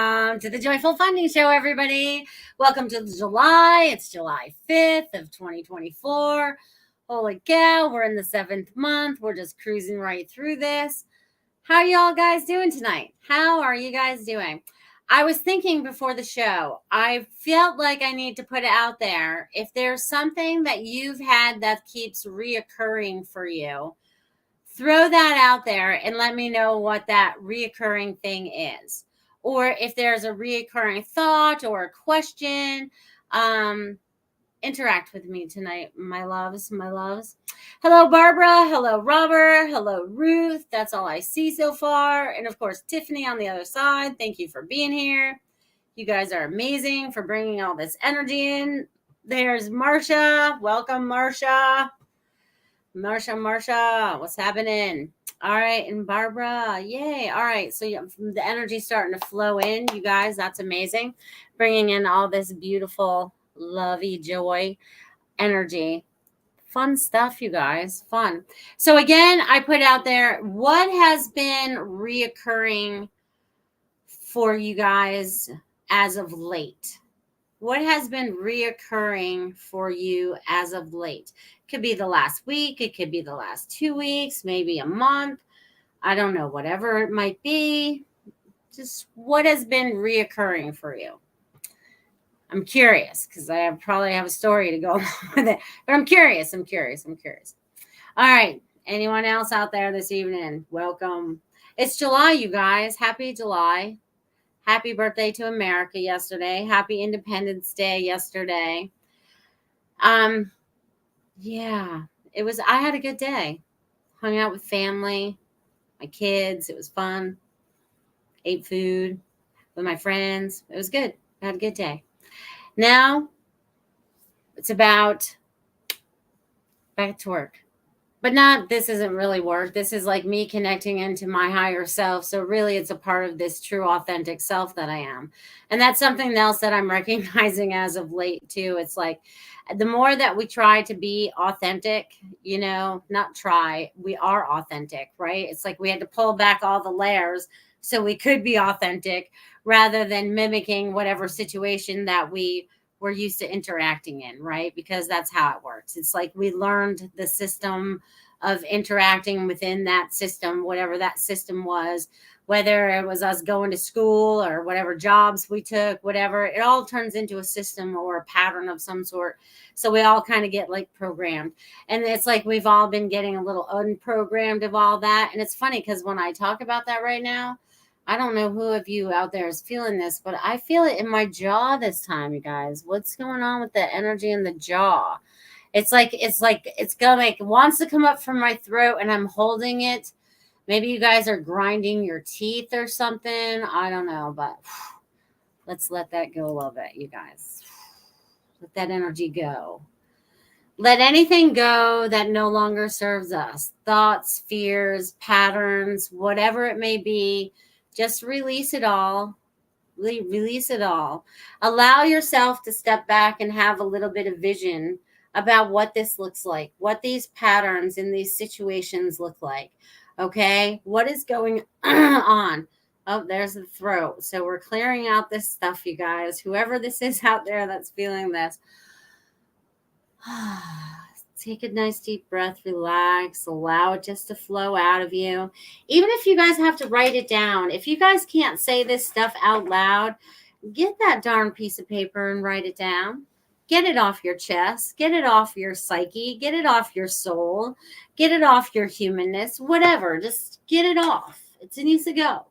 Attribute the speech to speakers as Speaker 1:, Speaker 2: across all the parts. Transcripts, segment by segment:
Speaker 1: Welcome to the Joyful Funding Show, everybody. Welcome to July. It's July 5th of 2024. Holy cow, we're in the 7th month. We're just cruising right through this. How are y'all guys doing tonight? How are you guys doing? I was thinking before the show, I felt like I need to put it out there. If there's something that you've had that keeps reoccurring for you, throw that out there and let me know what that reoccurring thing is. Or if there's a reoccurring thought or a question, interact with me tonight, my loves, my loves. Hello, Barbara. Hello, Robert. Hello, Ruth. That's all I see so far. And of course, Tiffany on the other side. Thank you for being here. You guys are amazing for bringing all this energy in. There's Marsha. Welcome, Marsha. Marsha, what's happening? All right, and Barbara, yay. All right, so the energy's starting to flow in, you guys. That's amazing. Bringing in all this beautiful, lovey joy energy. Fun stuff, you guys. Fun. So again, I put out there, what has been reoccurring for you guys as of late? What has been reoccurring for you as of late? Could be the last week. It could be the last 2 weeks, maybe a month. I don't know, whatever it might be. Just what has been reoccurring for you? I'm curious because I probably have a story to go along with it. But I'm curious. All right. Anyone else out there this evening? Welcome. It's July, you guys. Happy July. Happy birthday to America yesterday. Happy Independence Day yesterday. Yeah, I had a good day. Hung out with family, my kids. It was fun. Ate food with my friends. It was good. I had a good day. Now it's about back to work. But this isn't really work. This is like me connecting into my higher self. So really it's a part of this true authentic self that I am. And that's something else that I'm recognizing as of late too. It's like the more that we try to be authentic, we are authentic, right? It's like we had to pull back all the layers so we could be authentic rather than mimicking whatever situation that we we're used to interacting in, right? Because that's how it works. It's like we learned the system of interacting within that system, whatever that system was, whether it was us going to school or whatever jobs we took, whatever, it all turns into a system or a pattern of some sort. So we all kind of get like programmed. And it's like we've all been getting a little unprogrammed of all that. And it's funny because when I talk about that right now, I don't know who of you out there is feeling this, but I feel it in my jaw this time, you guys. What's going on with the energy in the jaw? It's like it's gonna wants to come up from my throat and I'm holding it. Maybe you guys are grinding your teeth or something. I don't know, but let's let that go a little bit, you guys. Let that energy go. Let anything go that no longer serves us. Thoughts, fears, patterns, whatever it may be. Just release it all. Release it all. Allow yourself to step back and have a little bit of vision about what this looks like, what these patterns in these situations look like. Okay? What is going on? Oh, there's the throat. So we're clearing out this stuff, you guys. Whoever this is out there that's feeling this. Take a nice deep breath, relax, allow it just to flow out of you. Even if you guys have to write it down, if you guys can't say this stuff out loud, get that darn piece of paper and write it down. Get it off your chest, get it off your psyche, get it off your soul, get it off your humanness, whatever. Just get it off. It needs to go.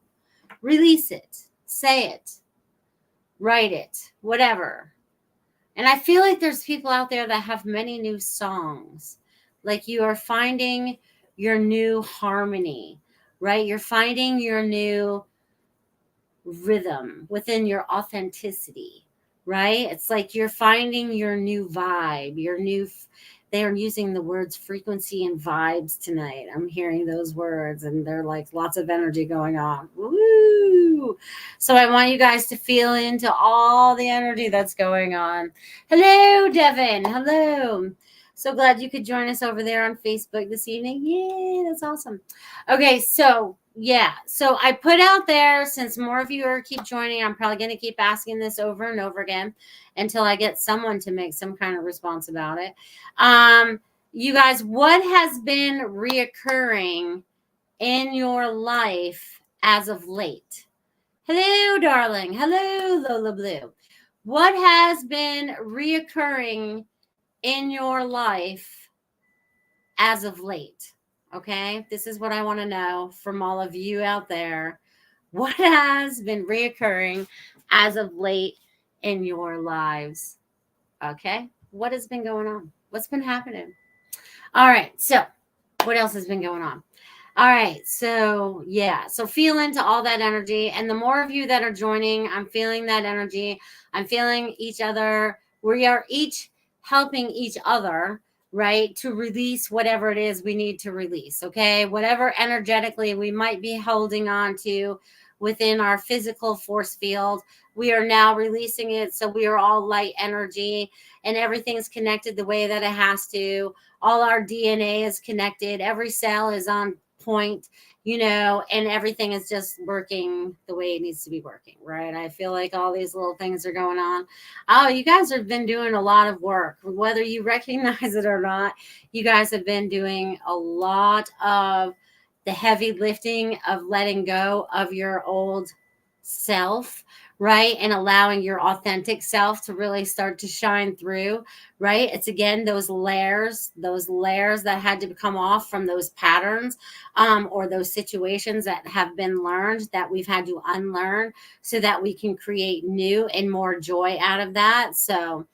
Speaker 1: Release it, say it, write it, whatever. And I feel like there's people out there that have many new songs. Like you are finding your new harmony, right? You're finding your new rhythm within your authenticity, right? It's like you're finding your new vibe, they're using the words frequency and vibes tonight. I'm hearing those words and they're like lots of energy going on. Woo! So I want you guys to feel into all the energy that's going on. Hello, Devin. Hello. So glad you could join us over there on Facebook this evening. Yay, that's awesome. Okay, so yeah, so I put out there, since more of you are keep joining, I'm probably going to keep asking this over and over again until I get someone to make some kind of response about it. You guys, what has been reoccurring in your life as of late? Hello, darling. Hello, Lola Blue. What has been reoccurring in your life as of late? Okay, this is what I want to know from all of you out there. What has been reoccurring as of late in your lives? Okay, what has been going on? What's been happening? All right, so what else has been going on? All right, so yeah, so feel into all that energy. And the more of you that are joining, I'm feeling that energy. I'm feeling each other. We are each helping each other, right, to release whatever it is we need to release. Okay, whatever energetically we might be holding on to within our physical force field, we are now releasing it. So we are all light energy and everything's connected the way that it has to. All our DNA is connected. Every cell is on point, and everything is just working the way it needs to be working, right? I feel like all these little things are going on. Oh, you guys have been doing a lot of work, whether you recognize it or not. You guys have been doing a lot of the heavy lifting of letting go of your old self, right? And allowing your authentic self to really start to shine through, right? It's again those layers that had to come off from those patterns, or those situations that have been learned that we've had to unlearn so that we can create new and more joy out of that. So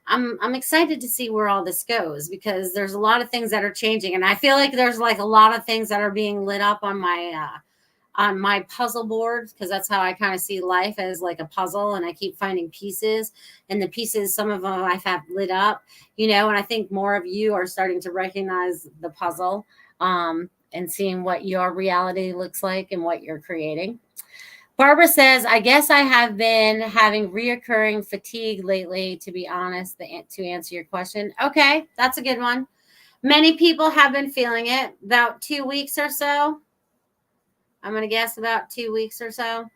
Speaker 1: I'm excited to see where all this goes, because there's a lot of things that are changing, and I feel like there's like a lot of things that are being lit up on my puzzle board, because that's how I kind of see life, as like a puzzle, and I keep finding pieces, and the pieces, some of them I've had lit up, and I think more of you are starting to recognize the puzzle, and seeing what your reality looks like and what you're creating. Barbara says, I guess I have been having reoccurring fatigue lately, to be honest, to answer your question. Okay, that's a good one. Many people have been feeling it. About 2 weeks or so. I'm going to guess about 2 weeks or so.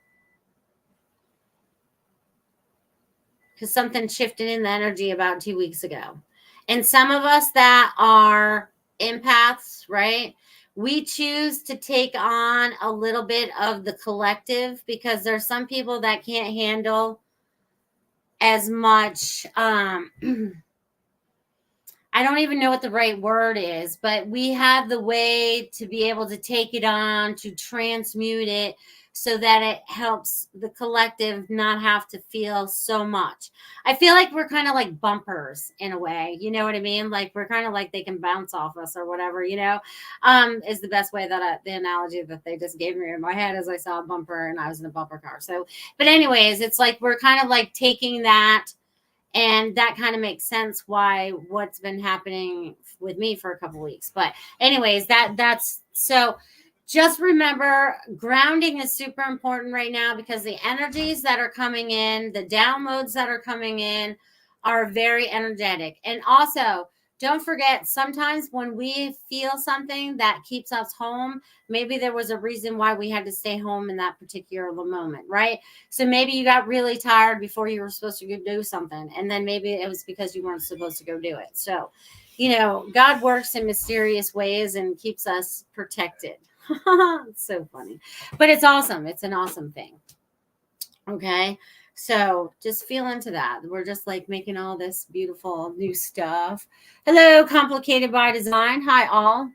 Speaker 1: Because something shifted in the energy about 2 weeks ago. And some of us that are empaths, right? We choose to take on a little bit of the collective, because there's some people that can't handle as much I don't even know what the right word is, but we have the way to be able to take it on, to transmute it, so that it helps the collective not have to feel so much. I feel like we're kind of like bumpers in a way. You know what I mean? Like we're kind of like they can bounce off us or whatever, is the best way that the analogy that they just gave me in my head, as I saw a bumper and I was in a bumper car. So, but anyways, it's like we're kind of like taking that. And that kind of makes sense why what's been happening with me for a couple weeks. But anyways, that's so just remember, grounding is super important right now, because the energies that are coming in, the downloads that are coming in are very energetic. And also, don't forget, sometimes when we feel something that keeps us home, maybe there was a reason why we had to stay home in that particular moment, right? So maybe you got really tired before you were supposed to go do something. And then maybe it was because you weren't supposed to go do it. So, God works in mysterious ways and keeps us protected. It's so funny. But it's awesome. It's an awesome thing. Okay. So just feel into that. We're just like making all this beautiful new stuff. Hello, Complicated by Design. Hi, all.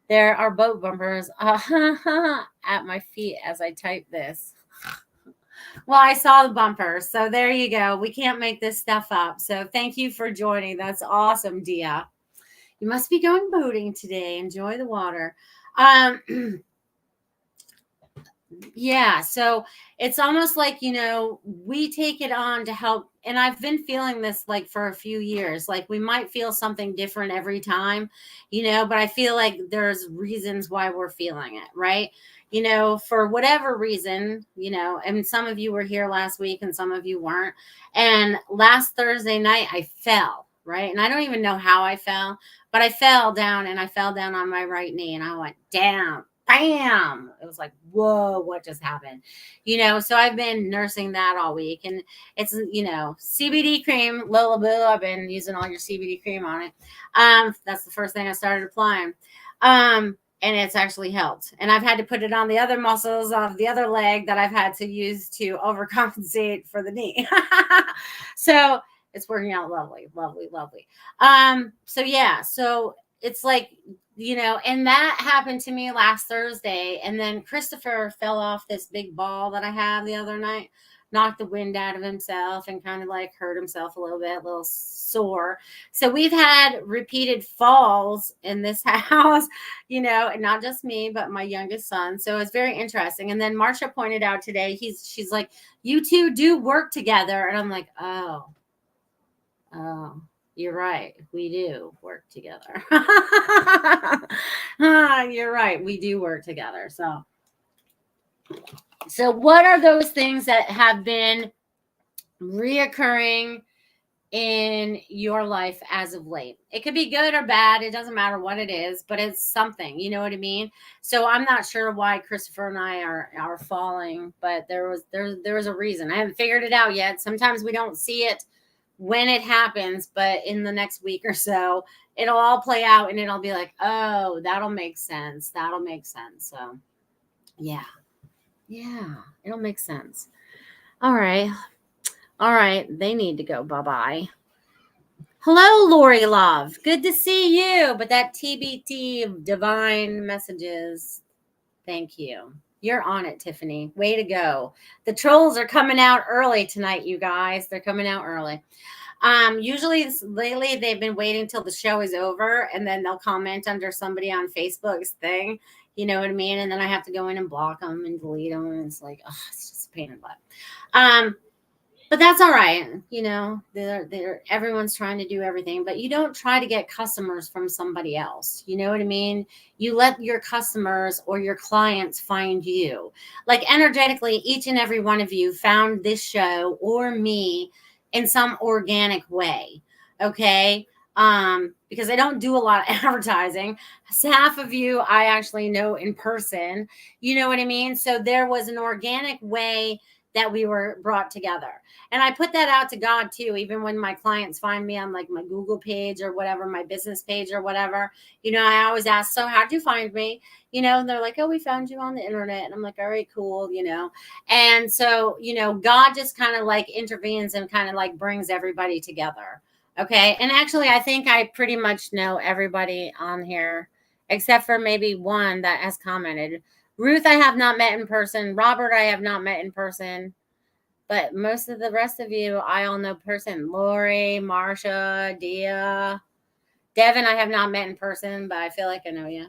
Speaker 1: There are boat bumpers at my feet as I type this. Well, I saw the bumper. So there you go. We can't make this stuff up. So thank you for joining. That's awesome, Dia. You must be going boating today. Enjoy the water. Yeah, so it's almost like, we take it on to help. And I've been feeling this like for a few years. Like we might feel something different every time, but I feel like there's reasons why we're feeling it, right? For whatever reason, and some of you were here last week and some of you weren't. And last Thursday night, I fell, right? And I don't even know how I fell, but I fell down, and I fell down on my right knee, and I went down. bam. It was like, whoa, what just happened? So I've been nursing that all week. And it's, CBD cream, Lola Boo. I've been using all your CBD cream on it. That's the first thing I started applying. And it's actually helped. And I've had to put it on the other muscles of the other leg that I've had to use to overcompensate for the knee. So it's working out lovely, lovely, lovely. So yeah, so it's like, and that happened to me last Thursday. And then Christopher fell off this big ball that I have the other night, knocked the wind out of himself and kind of like hurt himself a little sore. So we've had repeated falls in this house, and not just me, but my youngest son. So it's very interesting. And then Marsha pointed out today, she's like, you two do work together. And I'm like, oh, you're right. We do work together. You're right. We do work together. So what are those things that have been reoccurring in your life as of late? It could be good or bad. It doesn't matter what it is, but it's something, you know what I mean? So I'm not sure why Christopher and I are falling, but there was a reason. I haven't figured it out yet. Sometimes we don't see it when it happens, but in the next week or so, it'll all play out and it'll be like, oh, that'll make sense. That'll make sense. So yeah, it'll make sense. All right. They need to go. Bye-bye. Hello, Lori Love. Good to see you. But that TBT divine messages. Thank you. You're on it, Tiffany. Way to go. The trolls are coming out early tonight, you guys. They're coming out early. Usually lately they've been waiting till the show is over and then they'll comment under somebody on Facebook's thing. You know what I mean? And then I have to go in and block them and delete them. And it's like, oh, it's just a pain in the butt. But that's all right. Everyone's trying to do everything, but you don't try to get customers from somebody else. You know what I mean? You let your customers or your clients find you. Like energetically, each and every one of you found this show or me in some organic way. Okay. Because I don't do a lot of advertising. Half of you I actually know in person. You know what I mean? So there was an organic way that we were brought together. And I put that out to God too, even when my clients find me on like my Google page or whatever, my business page or whatever, I always ask, so how'd you find me? And they're like, oh, we found you on the internet. And I'm like, all right, cool. And so, God just kind of like intervenes and kind of like brings everybody together. Okay. And actually, I think I pretty much know everybody on here, except for maybe one that has commented. Ruth, I have not met in person. Robert, I have not met in person. But most of the rest of you, I all know person. Lori, Marsha, Dia. Devin, I have not met in person, but I feel like I know you.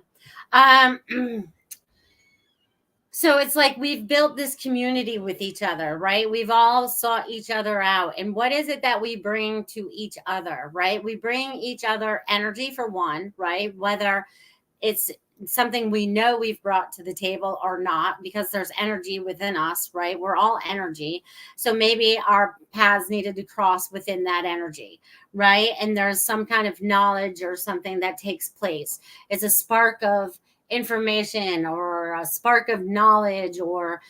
Speaker 1: So it's like we've built this community with each other, right? We've all sought each other out. And what is it that we bring to each other, right? We bring each other energy for one, right? Whether it's something we know we've brought to the table or not, because there's energy within us, right? We're all energy. So maybe our paths needed to cross within that energy, right? And there's some kind of knowledge or something that takes place. It's a spark of information or a spark of knowledge or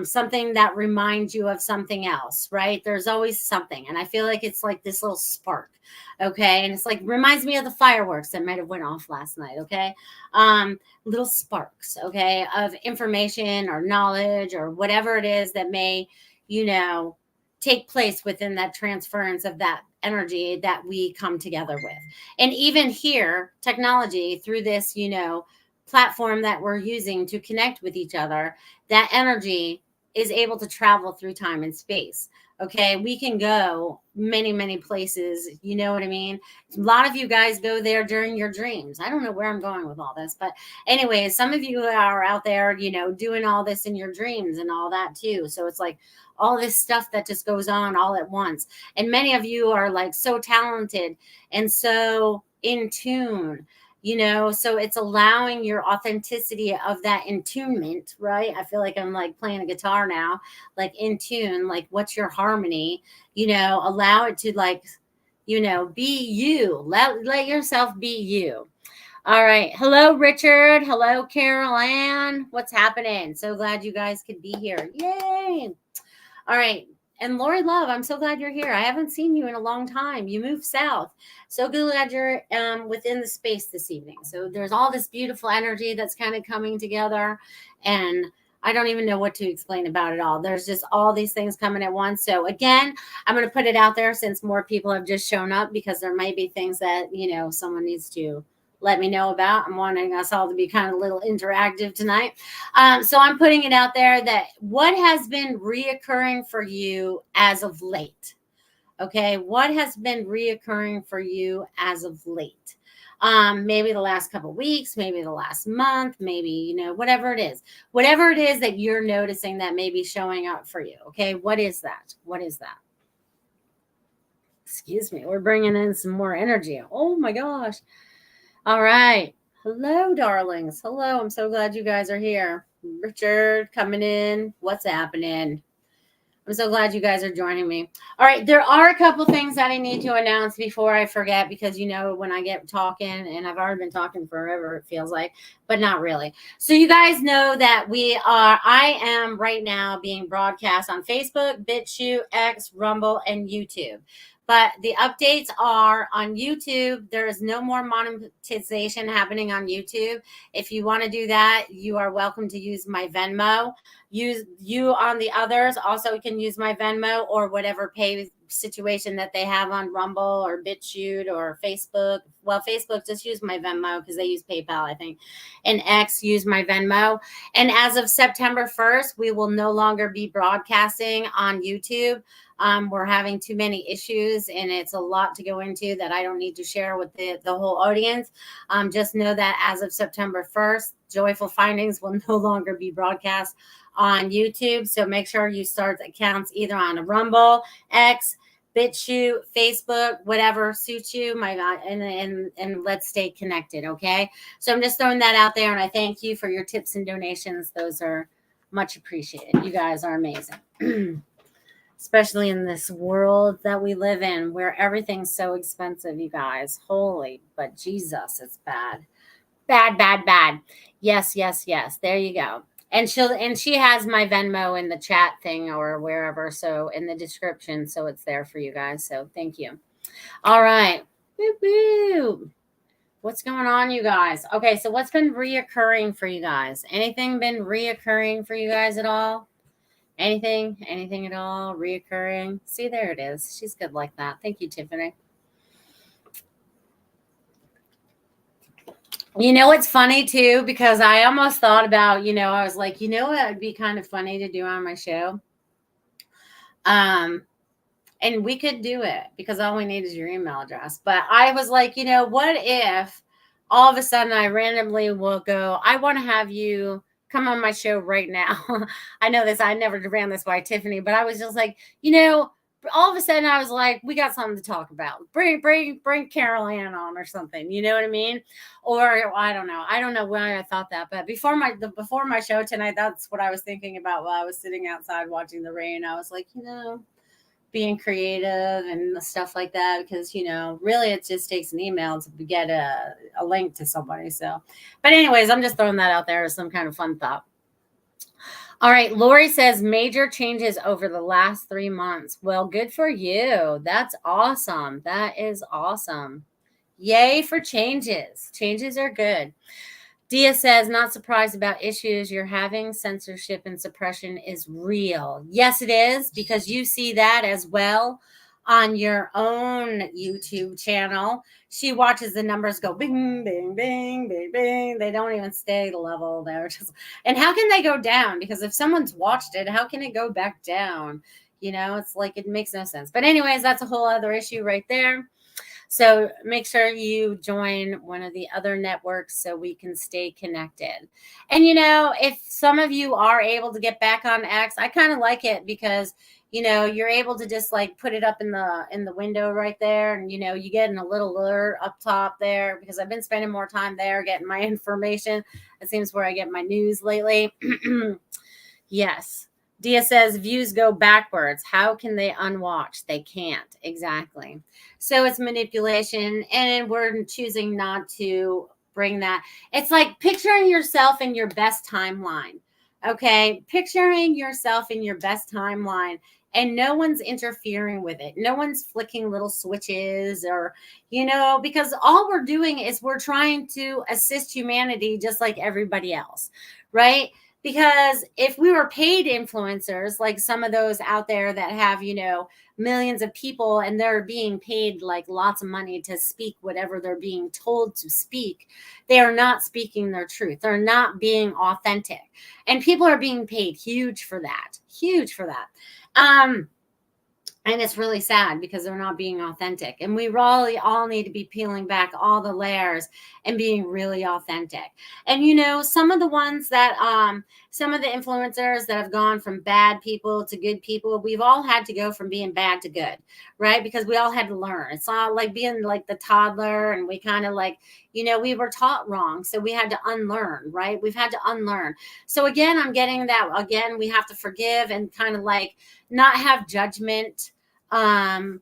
Speaker 1: something that reminds you of something else, right? There's always something. And I feel like it's like this little spark. Okay. And it's like, reminds me of the fireworks that might have went off last night. Okay. Little sparks, okay, of information or knowledge or whatever it is that may, take place within that transference of that energy that we come together with. And even here, technology through this, platform that we're using to connect with each other, that energy is able to travel through time and space. Okay. We can go many, many places. You know what I mean? A lot of you guys go there during your dreams. I don't know where I'm going with all this, but anyway, some of you are out there, doing all this in your dreams and all that too. So it's like all this stuff that just goes on all at once. And many of you are like so talented and so in tune. So it's allowing your authenticity of that intunement, right? I feel like I'm like playing a guitar now, like in tune, like what's your harmony, allow it to like, be you, let yourself be you. All right. Hello, Richard. Hello, Carol Ann. What's happening? So glad you guys could be here. Yay. All right. And Lori Love, I'm so glad you're here. I haven't seen you in a long time. You moved south. So glad you're within the space this evening. So there's all this beautiful energy that's kind of coming together. And I don't even know what to explain about it all. There's just all these things coming at once. So again, I'm going to put it out there since more people have just shown up, because there might be things that, someone needs to let me know about. I'm wanting us all to be kind of a little interactive tonight. So I'm putting it out there that what has been reoccurring for you as of late? Okay. What has been reoccurring for you as of late? Maybe the last couple of weeks, maybe the last month, maybe, whatever it is that you're noticing that may be showing up for you. Okay. What is that? What is that? Excuse me. We're bringing in some more energy. Oh my gosh. All right. Hello, darlings. Hello. I'm so glad you guys are here. Richard coming in. What's happening? I'm so glad you guys are joining me. All right. There are a couple things that I need to announce before I forget, because, when I get talking, and I've already been talking forever, it feels like, but not really. So you guys know that I am right now being broadcast on Facebook, BitChute, X, Rumble, and YouTube. But the updates are on YouTube. There is no more monetization happening on YouTube. If you want to do that, you are welcome to use my Venmo. You on the others also can use my Venmo or whatever pay situation that they have on Rumble or BitChute or Facebook. Well, Facebook, just use my Venmo because they use PayPal, I think. And X, use my Venmo. And as of September 1st, we will no longer be broadcasting on YouTube. We're having too many issues, and it's a lot to go into that I don't need to share with the whole audience. Just know that as of September 1st, Joyful Findings will no longer be broadcast on YouTube. So make sure you start accounts either on a Rumble, X, BitChute, Facebook, whatever suits you. My God, and let's stay connected, okay? So I'm just throwing that out there, and I thank you for your tips and donations. Those are much appreciated. You guys are amazing. Especially in this world that we live in, where everything's so expensive, you guys. Holy, but Jesus, it's bad. Bad, bad, bad. Yes, yes, yes. There you go. And she has my Venmo in the chat thing or wherever, so in the description, so it's there for you guys. So thank you. All right. Woo-hoo. What's going on, you guys? Okay, so what's been reoccurring for you guys? Anything been reoccurring for you guys at all? Anything at all reoccurring? See, there it is. She's good like that. Thank you, Tiffany. It's funny too, because I almost thought about, I was like, what would be kind of funny to do on my show? And we could do it because all we need is your email address. But I was like, what if all of a sudden I randomly will go, I want to have you come on my show right now. I know this, I never ran this by Tiffany, but I was just like, all of a sudden I was like, we got something to talk about. Bring Carol Ann on or something. You know what I mean? Or I don't know. I don't know why I thought that, but before my show tonight, that's what I was thinking about while I was sitting outside watching the rain. I was like, being creative and stuff like that, because really it just takes an email to get a link to somebody. So, but anyways, I'm just throwing that out there as some kind of fun thought. All right, Lori says major changes over the last 3 months. Well, good for you. That's awesome. That is awesome. Yay for changes. Changes are good. Dia says, not surprised about issues you're having. Censorship and suppression is real. Yes, it is, because you see that as well on your own YouTube channel. She watches the numbers go bing, bing, bing, bing, bing. They don't even stay level. They're just, and how can they go down? Because if someone's watched it, how can it go back down? It's like, it makes no sense. But anyways, that's a whole other issue right there. So make sure you join one of the other networks so we can stay connected. And, if some of you are able to get back on X, I kind of like it because, you're able to just like put it up in the window right there. And, you get a little alert up top there, because I've been spending more time there getting my information. It seems where I get my news lately. Yes. Dia says views go backwards. How can they unwatch? They can't. Exactly. So it's manipulation, and we're choosing not to bring that. It's like picturing yourself in your best timeline. Okay. Picturing yourself in your best timeline, and no one's interfering with it. No one's flicking little switches or, because all we're doing is we're trying to assist humanity just like everybody else. Right. Because if we were paid influencers, like some of those out there that have, millions of people, and they're being paid like lots of money to speak whatever they're being told to speak, they are not speaking their truth. They're not being authentic. And people are being paid huge for that. Huge for that. And it's really sad because they're not being authentic. And we really all need to be peeling back all the layers and being really authentic. And, some of the ones that, some of the influencers that have gone from bad people to good people, we've all had to go from being bad to good, right? Because we all had to learn. It's not like being like the toddler, and we kind of like, we were taught wrong. So we had to unlearn, right? We've had to unlearn. So again, I'm getting that again, we have to forgive and kind of like not have judgment on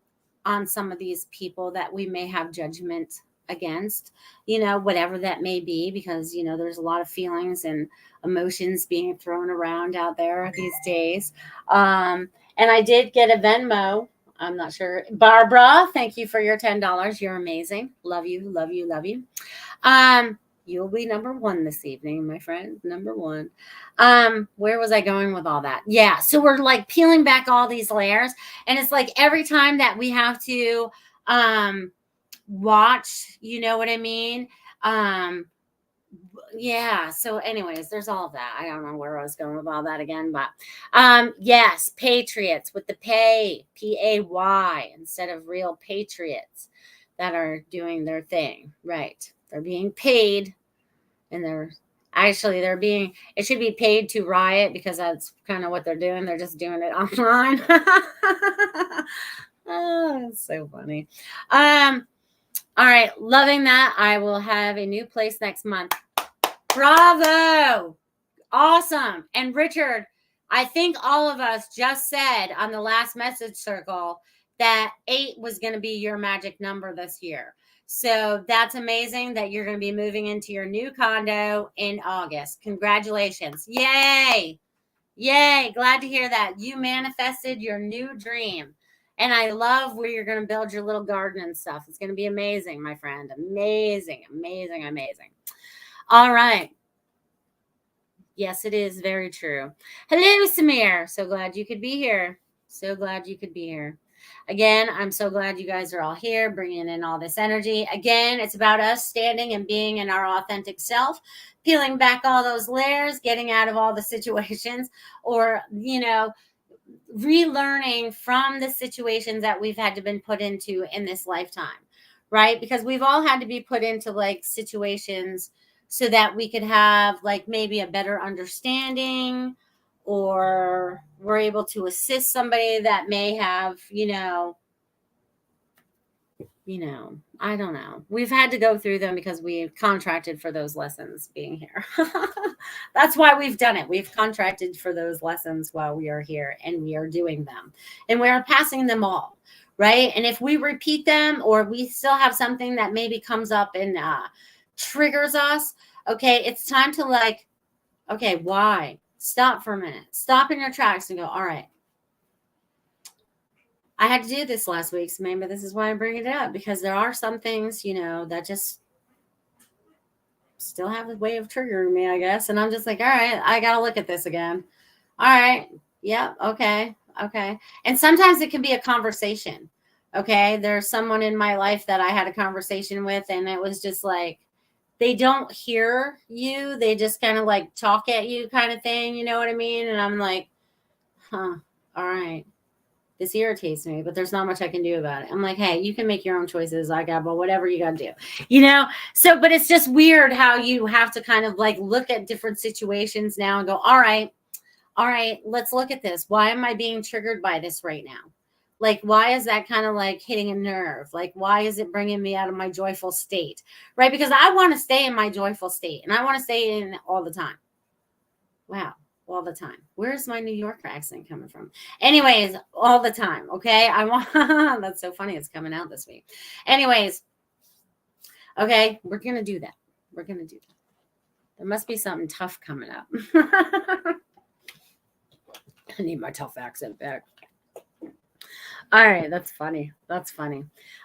Speaker 1: some of these people that we may have judgment against, whatever that may be, because, there's a lot of feelings and emotions being thrown around out there these days. And I did get a Venmo. I'm not sure. Barbara, thank you for your $10. You're amazing. Love you, love you, love you. You'll be number one this evening, my friend. Number one. Where was I going with all that? Yeah. So we're like peeling back all these layers. And it's like every time that we have to watch, you know what I mean? Yeah. So anyways, there's all of that. I don't know where I was going with all that again, but yes, patriots with the P-A-Y instead of real patriots that are doing their thing. Right. They're being paid, and they're being, it should be paid to riot, because that's kind of what they're doing. They're just doing it online. Oh, it's so funny. All right. Loving that. I will have a new place next month. Bravo. Awesome. And Richard, I think all of us just said on the last message circle that 8 was going to be your magic number this year. So that's amazing that you're going to be moving into your new condo in August. Congratulations. Yay. Yay. Glad to hear that. You manifested your new dream. And I love where you're going to build your little garden and stuff. It's going to be amazing, my friend. Amazing, amazing, amazing. All right. Yes, it is very true. Hello, Samir. So glad you could be here. So glad you could be here. Again, I'm so glad you guys are all here, bringing in all this energy. Again, it's about us standing and being in our authentic self, peeling back all those layers, getting out of all the situations, or, relearning from the situations that we've had to been put into in this lifetime, right? Because we've all had to be put into like situations so that we could have like maybe a better understanding, or we're able to assist somebody that may have, I don't know. We've had to go through them because we've contracted for those lessons being here. That's why we've done it. We've contracted for those lessons while we are here, and we are doing them, and we are passing them all. Right. And if we repeat them, or we still have something that maybe comes up and triggers us, okay, it's time to like, okay, why? Stop for a minute. Stop in your tracks and go, all right. I had to do this last week, so maybe this is why I'm bringing it up, because there are some things, that just still have a way of triggering me, I guess. And I'm just like, all right, I got to look at this again. All right. Yep. Okay. Okay. And sometimes it can be a conversation. Okay. There's someone in my life that I had a conversation with, and it was just like, they don't hear you. They just kind of like talk at you kind of thing. You know what I mean? And I'm like, all right. This irritates me, but there's not much I can do about it. I'm like, hey, you can make your own choices. But whatever you got to do, So, but it's just weird how you have to kind of like look at different situations now and go, all right, let's look at this. Why am I being triggered by this right now? Like, why is that kind of like hitting a nerve? Like, why is it bringing me out of my joyful state? Right? Because I want to stay in my joyful state, and I want to stay in it all the time. Wow. All the time. Where's my New York accent coming from? Anyways, all the time. Okay. That's so funny. It's coming out this week. Anyways. Okay. We're going to do that. We're going to do that. There must be something tough coming up. I need my tough accent back. All right, that's funny. That's funny.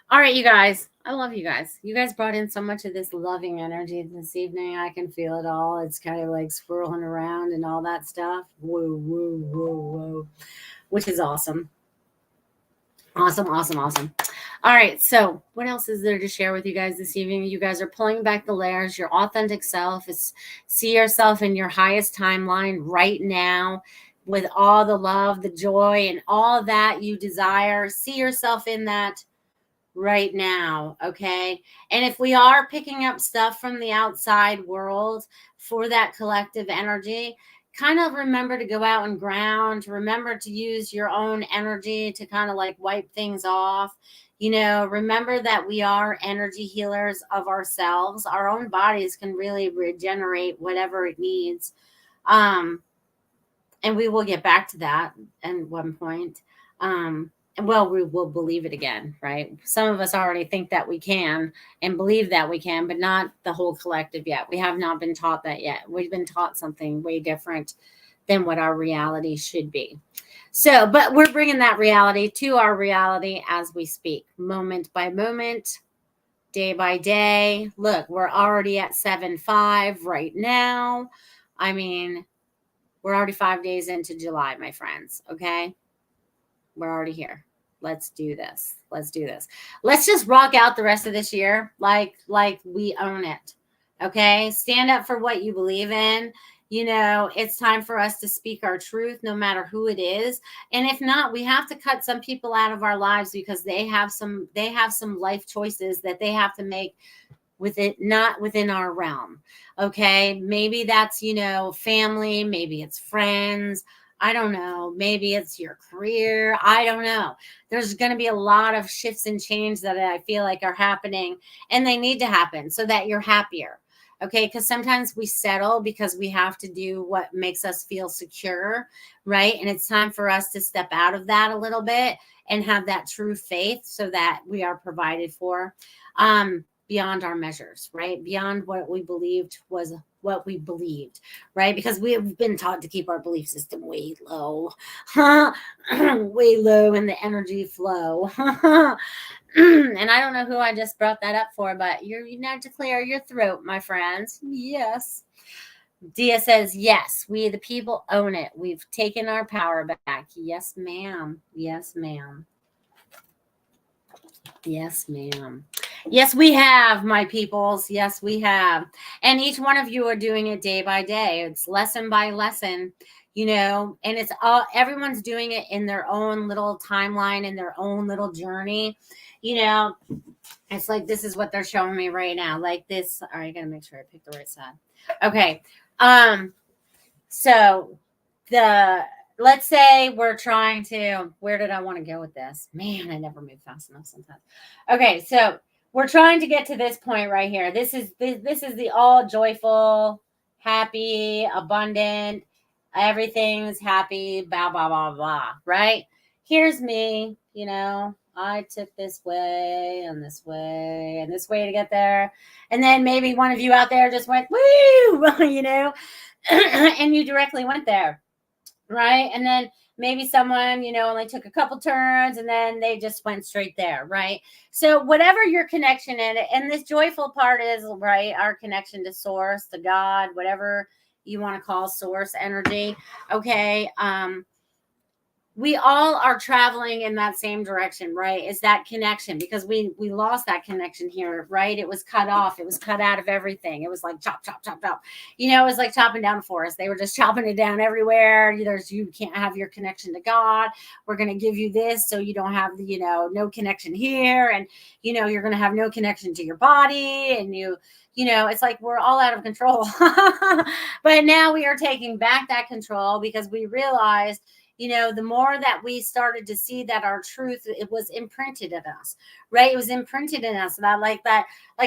Speaker 1: All right, you guys. I love you guys. You guys brought in so much of this loving energy this evening. I can feel it all. It's kind of like swirling around and all that stuff. Whoa, whoa, whoa, whoa. Which is awesome. Awesome, awesome, awesome. All right, so what else is there to share with you guys this evening? You guys are pulling back the layers. Your authentic self is see yourself in your highest timeline right now with all the love, the joy, and all that you desire. See yourself in that right now, okay? And if we are picking up stuff from the outside world for that collective energy, kind of remember to go out and ground. Remember to use your own energy to kind of like wipe things off. You know, remember that we are energy healers of ourselves. Our own bodies can really regenerate whatever it needs. And we will get back to that at one point. Well, we will believe it again, right? Some of us already think that we can and believe that we can, but not the whole collective yet. We have not been taught that yet. We've been taught something way different than what our reality should be. So, but we're bringing that reality to our reality as we speak, moment by moment, day by day. Look, we're already at 7/5 right now. I mean, we're already 5 days into July, my friends. Okay. We're already here. Let's do this. Let's do this. Let's just rock out the rest of this year like we own it. Okay? Stand up for what you believe in. You know, it's time for us to speak our truth no matter who it is. And if not, we have to cut some people out of our lives because they have some life choices that they have to make with it, not within our realm. Okay? Maybe that's, you know, family, maybe it's friends. I don't know. Maybe it's your career. I don't know. There's going to be a lot of shifts and change that I feel like are happening, and they need to happen so that you're happier. Okay. Because sometimes we settle because we have to do what makes us feel secure. Right. And it's time for us to step out of that a little bit and have that true faith so that we are provided for beyond our measures, right? Beyond what we believed was what we believed, right? Because we have been taught to keep our belief system way low, way low in the energy flow. And I don't know who I just brought that up for, but you now to clear your throat, my friends. Yes. Dia says, yes, we the people own it. We've taken our power back. Yes, ma'am. Yes, ma'am. Yes, ma'am. Yes, we have, my peoples. Yes, we have. And each one of you are doing it day by day. It's lesson by lesson, you know, and it's all everyone's doing it in their own little timeline, in their own little journey. You know, it's like this is what they're showing me right now. Like this. All right, I gotta make sure I pick the right side. Okay. So let's say we're trying to, where did I want to go with this? Man, I never move fast enough sometimes. Okay, so we're trying to get to this point right here. This is the all joyful, happy, abundant, everything's happy, blah, blah, blah, blah, right? Here's me, you know, I took this way and this way and this way to get there. And then maybe one of you out there just went, woo, you know, and you directly went there. Right. And then maybe someone, you know, only took a couple turns and then they just went straight there. Right. So whatever your connection in it, and this joyful part is, right, our connection to source, to God, whatever you want to call source energy. Okay. We all are traveling in that same direction, right? Is that connection, because we lost that connection here, right? It was cut off. It was cut out of everything. It was like chop, chop, chop, chop. You know, it was like chopping down a forest. They were just chopping it down everywhere. You can't have your connection to God. We're going to give you this so you don't have, you know, no connection here. And, you know, you're going to have no connection to your body. And you know, it's like we're all out of control. But now we are taking back that control because we realized, you know, the more that we started to see that our truth, it was imprinted in us, right? It was imprinted in us that like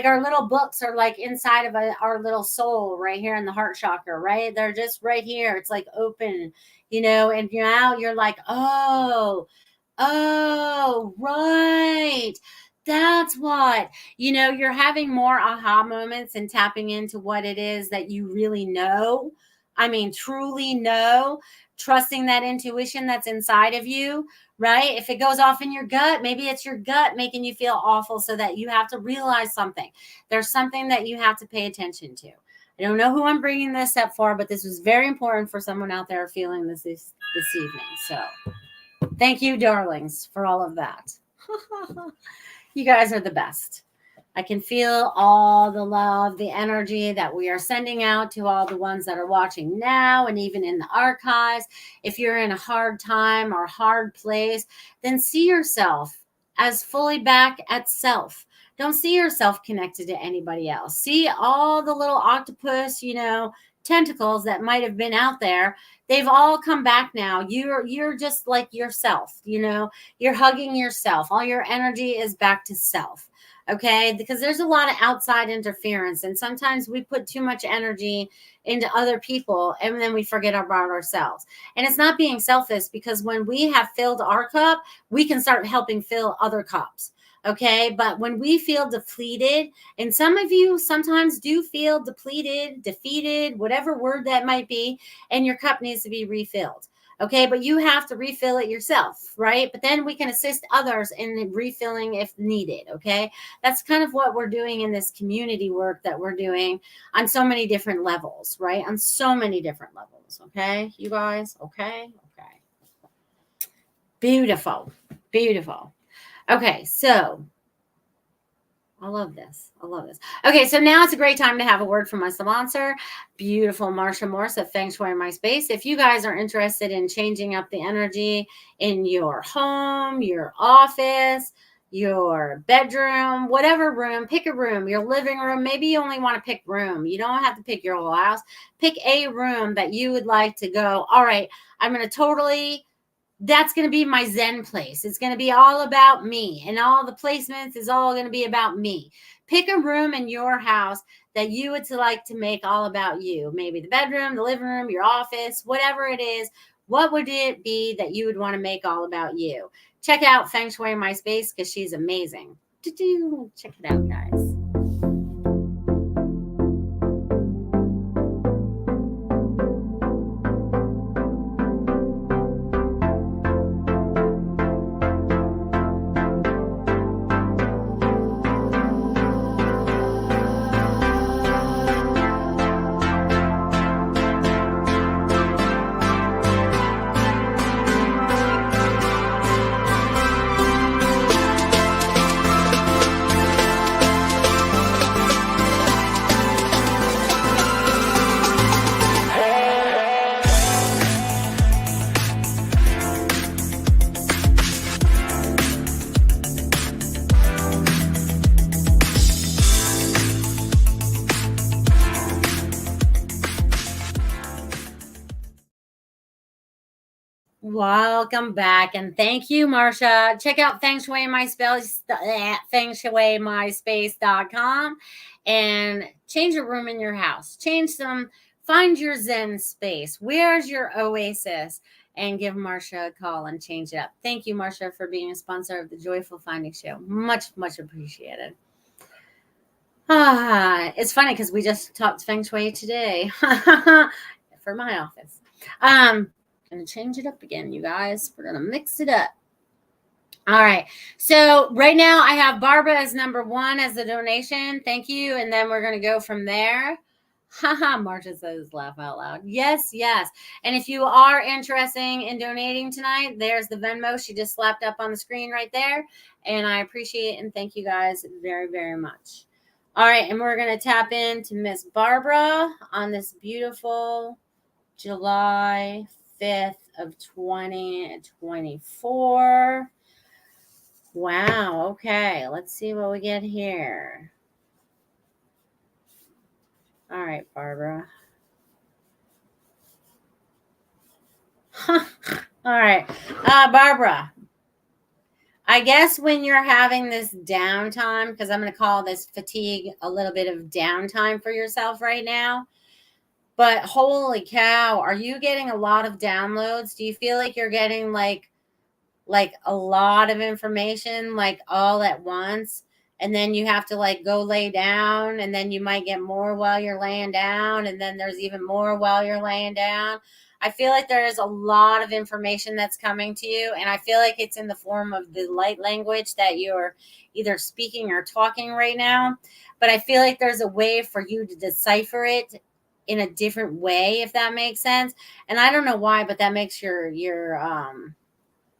Speaker 1: our little books are like inside of our little soul right here in the heart chakra, right? They're just right here. It's like open, you know, and now you're like, oh, right. That's what, you're having more aha moments and tapping into what it is that you really know. I mean, truly know, trusting that intuition that's inside of you, right? If it goes off in your gut, maybe it's your gut making you feel awful so that you have to realize something. There's something that you have to pay attention to. I don't know who I'm bringing this up for, but this was very important for someone out there feeling this evening. So thank you, darlings, for all of that. You guys are the best. I can feel all the love, the energy that we are sending out to all the ones that are watching now and even in the archives. If you're in a hard time or hard place, then see yourself as fully back at self. Don't see yourself connected to anybody else. See all the little octopus, tentacles that might have been out there. They've all come back now. You're just like yourself, you're hugging yourself. All your energy is back to self. Okay, because there's a lot of outside interference, and sometimes we put too much energy into other people and then we forget about ourselves. And it's not being selfish, because when we have filled our cup, we can start helping fill other cups. Okay, but when we feel depleted, and some of you sometimes do feel depleted, defeated, whatever word that might be, and your cup needs to be refilled. Okay, but you have to refill it yourself, right? But then we can assist others in refilling if needed. Okay, that's kind of what we're doing in this community work that we're doing on so many different levels, right? On so many different levels. Okay, you guys. Okay. Beautiful. Beautiful. Okay, so I love this. Okay, so now it's a great time to have a word from my sponsor, beautiful Marsha Morse of Feng Shui My Space. If you guys are interested in changing up the energy in your home, your office, your bedroom, whatever room, pick a room, your living room. Maybe you only want to pick room. You don't have to pick your whole house. Pick a room that you would like to go, all right, I'm going to that's going to be my Zen place. It's going to be all about me, and all the placements is all going to be about me. Pick a room in your house that you would like to make all about you. Maybe the bedroom, the living room, your office, whatever it is. What would it be that you would want to make all about you? Check out Feng Shui My Space, because she's amazing. Check it out, guys. Welcome back, and thank you, Marsha. Check out Feng Shui My Space at fengshuimyspace.com and change a room in your house. Find your Zen space. Where's your oasis? And give Marsha a call and change it up. Thank you, Marsha, for being a sponsor of the Joyful Finding Show. Much, much appreciated. It's funny because we just talked Feng Shui today for my office. Gonna change it up again, you guys. We're gonna mix it up. All right, so right now I have Barbara as number 1 as the donation. Thank you. And then we're gonna go from there. Marsha says laugh out loud. Yes. And if you are interested in donating tonight, there's the Venmo she just slapped up on the screen right there, and I appreciate and thank you guys very, very much. All right, and we're gonna tap into Miss Barbara on this beautiful July 5th of 2024. Wow. Okay. Let's see what we get here. All right, Barbara. All right. Barbara, I guess when you're having this downtime, because I'm going to call this fatigue a little bit of downtime for yourself right now. But holy cow, are you getting a lot of downloads? Do you feel like you're getting like like a lot of information, like all at once. And then you have to like go lay down, and then you might get more while you're laying down. And then there's even more while you're laying down. I feel like there is a lot of information that's coming to you. And I feel like it's in the form of the light language that you're either speaking or talking right now. But I feel like there's a way for you to decipher it in a different way, if that makes sense. And I don't know why, but that makes your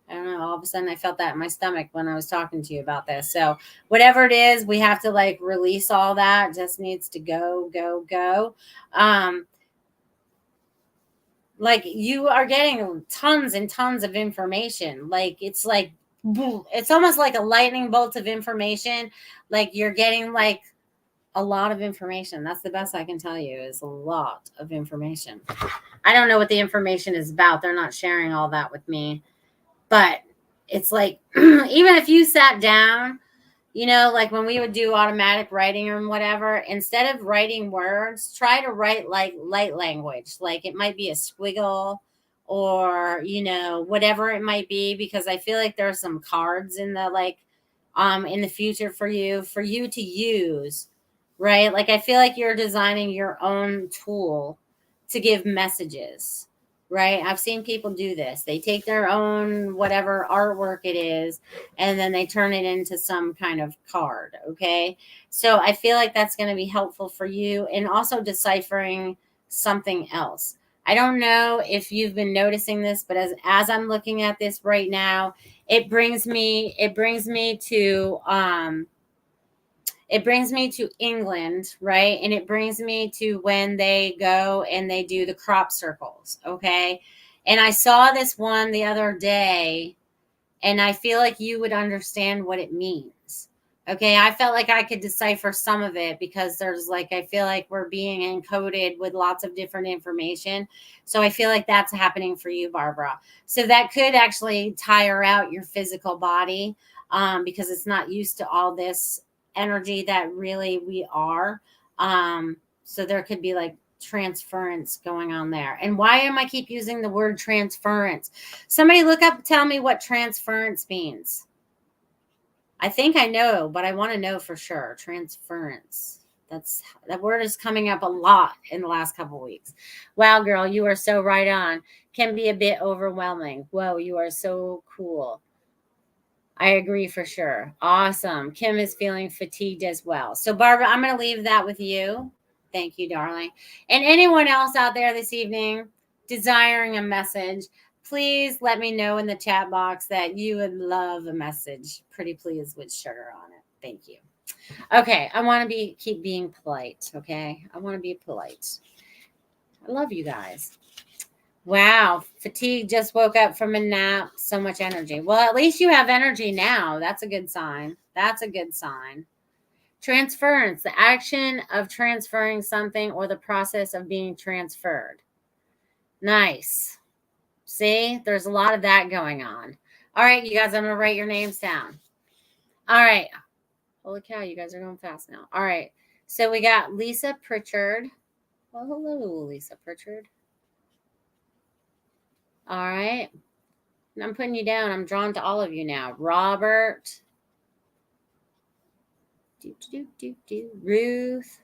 Speaker 1: I don't know, all of a sudden I felt that in my stomach when I was talking to you about this. So whatever it is, we have to like release all that. It just needs to go, go, go. Like you are getting tons and tons of information. Like it's like, boom, it's almost like a lightning bolt of information. Like you're getting like a lot of information. That's the best I can tell you, is a lot of information. I don't know what the information is about. They're not sharing all that with me. But it's like, even if you sat down, you know, like when we would do automatic writing or whatever, instead of writing words, try to write like light language. Like it might be a squiggle or, you know, whatever it might be, because I feel like there are some cards in the like in the future for you to use, right? Like I feel like you're designing your own tool to give messages. Right. I've seen people do this. They take their own whatever artwork it is, and then they turn it into some kind of card. Okay. So I feel like that's going to be helpful for you, and also deciphering something else. I don't know if you've been noticing this, but as I'm looking at this right now, it brings me to England, right? And it brings me to when they go and they do the crop circles, okay? And I saw this one the other day, and I feel like you would understand what it means. Okay, I felt like I could decipher some of it, because there's like, I feel like we're being encoded with lots of different information. So I feel like that's happening for you, Barbara. So that could actually tire out your physical body, because it's not used to all this energy that really we are. So there could be like transference going on there. And why am I keep using the word transference? Somebody look up, tell me what transference means. I think I know, but I want to know for sure. Transference. That word is coming up a lot in the last couple of weeks. Wow, girl, you are so right on. Can be a bit overwhelming. Whoa, you are so cool. I agree for sure. Awesome. Kim is feeling fatigued as well. So Barbara, I'm going to leave that with you. Thank you, darling. And anyone else out there this evening desiring a message, please let me know in the chat box that you would love a message. Pretty please with sugar on it. Thank you. Okay. I want to keep being polite. Okay. I want to be polite. I love you guys. Wow. Fatigue, just woke up from a nap. So much energy. Well, at least you have energy now. That's a good sign. That's a good sign. Transference, the action of transferring something or the process of being transferred. Nice. See, there's a lot of that going on. All right, you guys, I'm going to write your names down. All right. Holy cow, you guys are going fast now. All right. So we got Lisa Pritchard. Well, hello, Lisa Pritchard. All right. I'm putting you down. I'm drawn to all of you now. Robert. Ruth.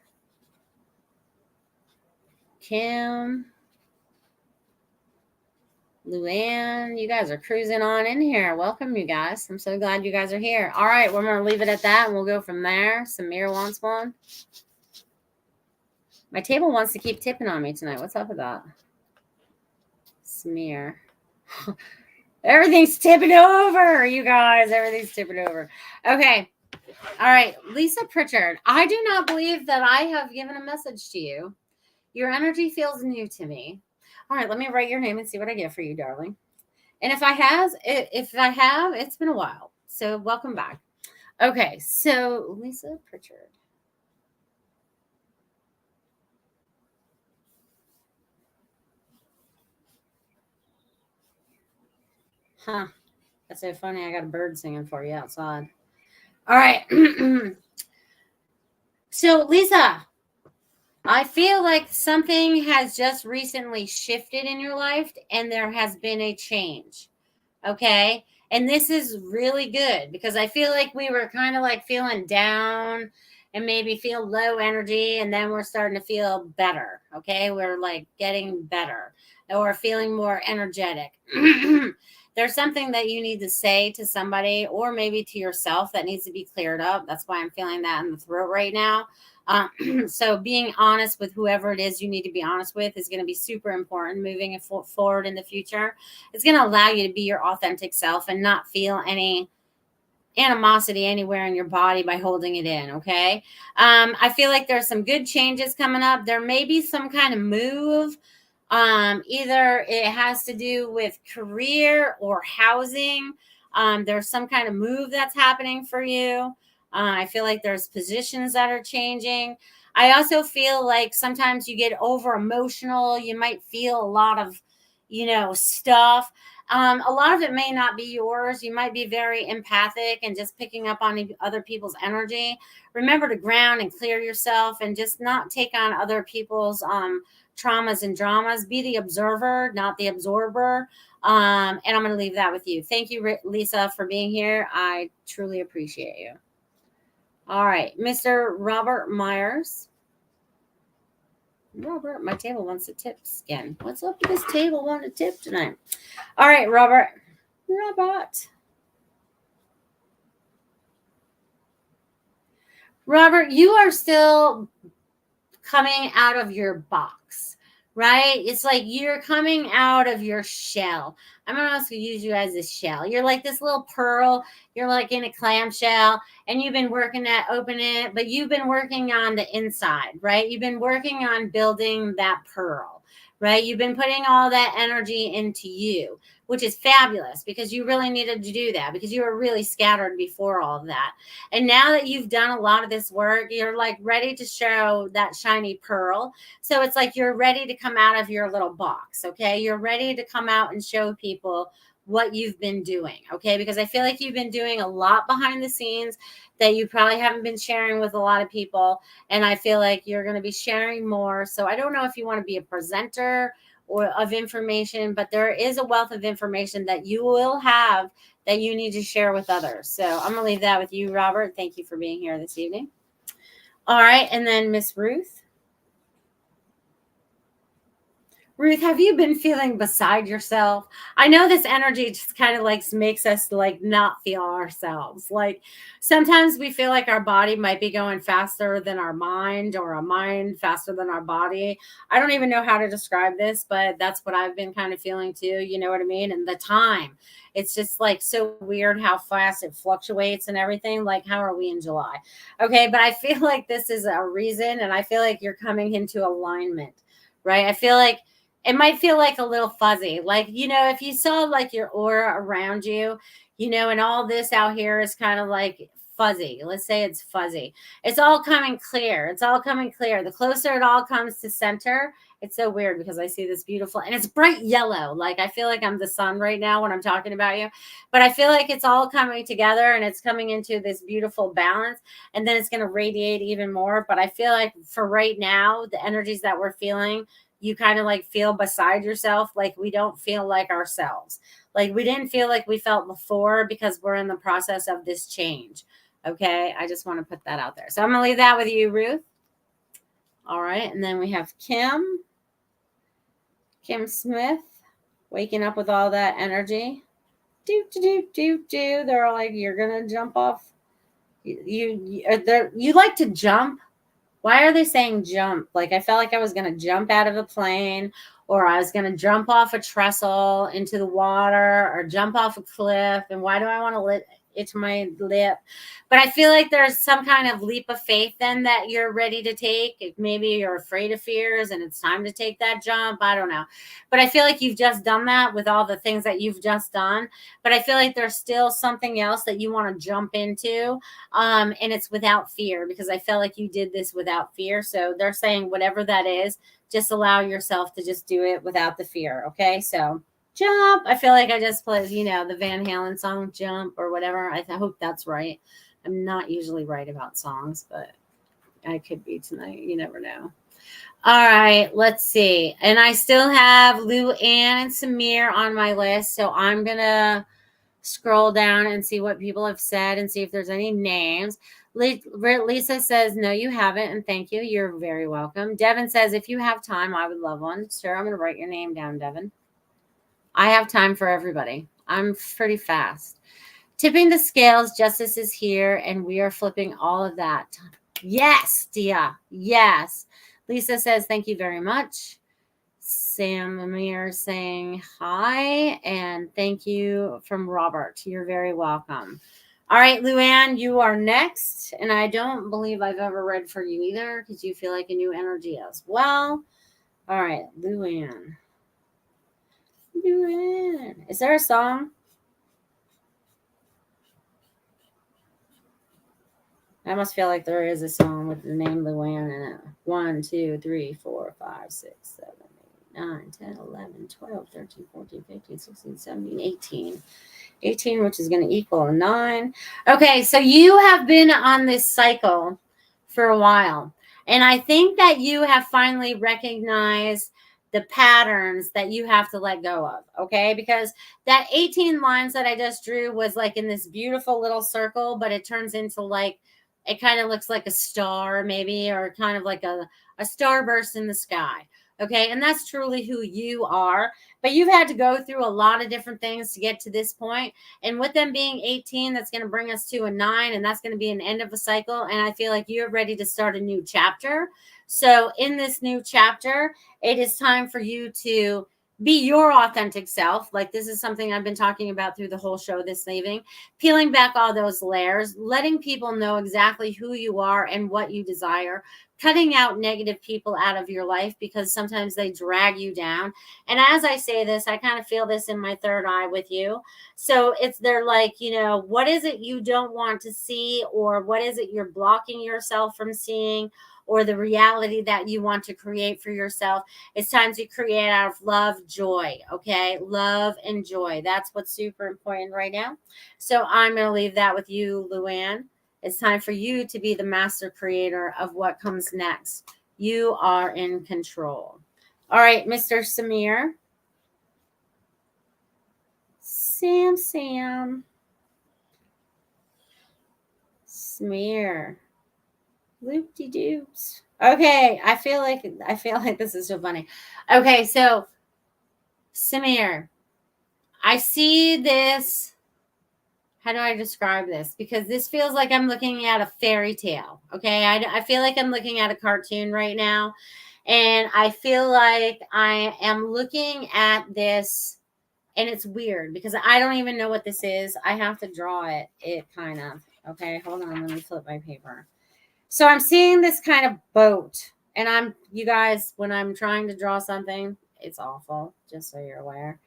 Speaker 1: Kim. Luann. You guys are cruising on in here. Welcome, you guys. I'm so glad you guys are here. All right. We're going to leave it at that, and we'll go from there. Samir wants one. My table wants to keep tipping on me tonight. What's up with that? Smear. Everything's tipping over, you guys. Everything's tipping over. Okay. All right. Lisa Pritchard. I do not believe that I have given a message to you. Your energy feels new to me. All right. Let me write your name and see what I get for you, darling. And if I have, it's been a while. So welcome back. Okay. So Lisa Pritchard. Huh. That's so funny. I got a bird singing for you outside. All right. So, Lisa, I feel like something has just recently shifted in your life, and there has been a change. Okay. And this is really good because I feel like we were kind of like feeling down and maybe feel low energy, and then we're starting to feel better. Okay. We're like getting better or feeling more energetic. There's something that you need to say to somebody or maybe to yourself that needs to be cleared up. That's why I'm feeling that in the throat right now. So being honest with whoever it is you need to be honest with is going to be super important moving forward in the future. It's going to allow you to be your authentic self and not feel any animosity anywhere in your body by holding it in. Okay. I feel like there's some good changes coming up. There may be some kind of move. Either it has to do with career or housing. There's some kind of move that's happening for you. I feel like there's positions that are changing. I also feel like sometimes you get over emotional. You might feel a lot of, stuff. A lot of it may not be yours. You might be very empathic and just picking up on other people's energy. Remember to ground and clear yourself and just not take on other people's traumas and dramas. Be the observer, not the absorber. And I'm going to leave that with you. Thank you, Lisa, for being here. I truly appreciate you. All right, Mr. Robert Myers. Robert, my table wants to tip again. What's up with this table wanting to tip tonight? All right, Robert. Robert, you are still coming out of your box, right? It's like you're coming out of your shell. I'm going to also use you as a shell. You're like this little pearl. You're like in a clamshell and you've been working at opening it, but you've been working on the inside, right? You've been working on building that pearl, right? You've been putting all that energy into you, which is fabulous because you really needed to do that because you were really scattered before all of that. And now that you've done a lot of this work, you're like ready to show that shiny pearl. So it's like you're ready to come out of your little box. Okay. You're ready to come out and show people what you've been doing. Okay. Because I feel like you've been doing a lot behind the scenes that you probably haven't been sharing with a lot of people. And I feel like you're going to be sharing more. So I don't know if you want to be a presenter or of information, but there is a wealth of information that you will have that you need to share with others. So I'm going to leave that with you, Robert. Thank you for being here this evening. All right. And then Miss Ruth. Ruth, have you been feeling beside yourself? I know this energy just kind of like makes us like not feel ourselves. Like sometimes we feel like our body might be going faster than our mind or our mind faster than our body. I don't even know how to describe this, but that's what I've been kind of feeling too. You know what I mean? And the time, it's just like so weird how fast it fluctuates and everything. Like, how are we in July? Okay. But I feel like this is a reason, and I feel like you're coming into alignment, right? I feel like it might feel like a little fuzzy. Like, if you saw like your aura around you, and all this out here is kind of like fuzzy. Let's say it's fuzzy. It's all coming clear. It's all coming clear. The closer it all comes to center, it's so weird because I see this beautiful and it's bright yellow. Like I feel like I'm the sun right now when I'm talking about you, but I feel like it's all coming together and it's coming into this beautiful balance, and then it's going to radiate even more. But I feel like for right now, the energies that we're feeling, you kind of like feel beside yourself. Like we don't feel like ourselves. Like we didn't feel like we felt before because we're in the process of this change. Okay. I just want to put that out there. So I'm going to leave that with you, Ruth. All right. And then we have Kim Smith waking up with all that energy. They're all like, you're going to jump off. You like to jump. Why are they saying jump? Like I felt like I was going to jump out of a plane, or I was going to jump off a trestle into the water, or jump off a cliff. And why do I want to itch my lip? But I feel like there's some kind of leap of faith then that you're ready to take. Maybe you're afraid of fears and it's time to take that jump. I don't know. But I feel like you've just done that with all the things that you've just done. But I feel like there's still something else that you want to jump into. And it's without fear, because I felt like you did this without fear. So they're saying whatever that is, just allow yourself to just do it without the fear. Okay. So jump. I feel like I just played, the Van Halen song, Jump, or whatever. I hope that's right. I'm not usually right about songs, but I could be tonight. You never know. All right, let's see. And I still have Lou Ann and Samir on my list. So I'm going to scroll down and see what people have said and see if there's any names. Lisa says, no, you haven't, and thank you. You're very welcome. Devin says, if you have time, I would love one. Sure, I'm going to write your name down, Devin. I have time for everybody. I'm pretty fast. Tipping the scales, justice is here, and we are flipping all of that. Yes, Dia. Yes. Lisa says, thank you very much. Sam Amir saying hi, and thank you from Robert. You're very welcome. All right, Luann, you are next, and I don't believe I've ever read for you either because you feel like a new energy as well. All right, Luann. Luann. Is there a song? I must feel like there is a song with the name Luann in it. 1, 2, 3, 4, 5, 6, 7, 8, 9, 10, 11, 12, 13, 14, 15, 16, 17, 18. 18, which is going to equal a 9. Okay, so you have been on this cycle for a while. And I think that you have finally recognized the patterns that you have to let go of, okay? Because that 18 lines that I just drew was like in this beautiful little circle, but it turns into like, it kind of looks like a star maybe, or kind of like a starburst in the sky. Okay, and that's truly who you are. But you've had to go through a lot of different things to get to this point. And with them being 18, that's going to bring us to a 9, and that's going to be an end of a cycle. And I feel like you're ready to start a new chapter. So in this new chapter, it is time for you to be your authentic self. Like this is something I've been talking about through the whole show this evening. Peeling back all those layers, letting people know exactly who you are and what you desire, cutting out negative people out of your life because sometimes they drag you down. And as I say this, I kind of feel this in my third eye with you. So they're like, what is it you don't want to see, or what is it you're blocking yourself from seeing, or the reality that you want to create for yourself. It's time to create out of love, joy, okay? Love and joy. That's what's super important right now. So I'm going to leave that with you, Luann. It's time for you to be the master creator of what comes next. You are in control. All right, Mr. Samir. Sam. Smear. Loop-de-doops. Okay, I feel like this is so funny. Okay, so Samir, I see this. How do I describe this? Because this feels like I'm looking at a fairy tale. Okay, I feel like I'm looking at a cartoon right now, and I feel like I am looking at this, and it's weird because I don't even know what this is. I have to draw it. It kind of. Okay, hold on. Let me flip my paper. So I'm seeing this kind of boat, and you guys, when I'm trying to draw something, it's awful, just so you're aware.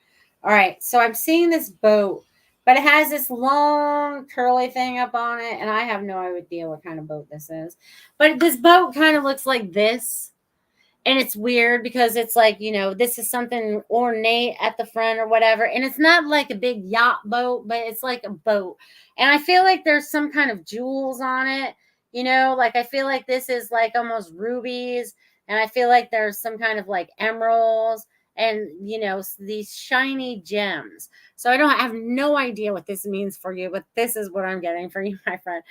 Speaker 1: All right, so I'm seeing this boat, but it has this long curly thing up on it, and I have no idea what kind of boat this is. But this boat kind of looks like this. And it's weird because it's like, this is something ornate at the front or whatever. And it's not like a big yacht boat, but it's like a boat. And I feel like there's some kind of jewels on it. Like I feel like this is like almost rubies. And I feel like there's some kind of like emeralds and, these shiny gems. So I have no idea what this means for you, but this is what I'm getting for you, my friend.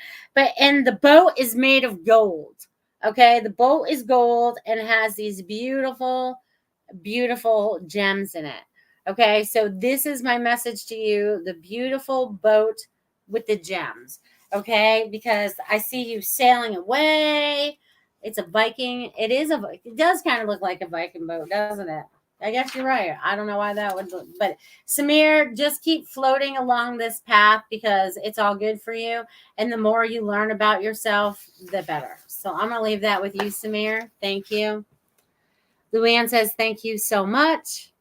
Speaker 1: And the boat is made of gold. Okay, the boat is gold and has these beautiful, beautiful gems in it. Okay, so this is my message to you, the beautiful boat with the gems. Okay, because I see you sailing away. It's a Viking. It does kind of look like a Viking boat, doesn't it? I guess you're right. I don't know why that would look, but Samir, just keep floating along this path because it's all good for you. And the more you learn about yourself, the better. So I'm going to leave that with you, Samir. Thank you. Luann says, thank you so much.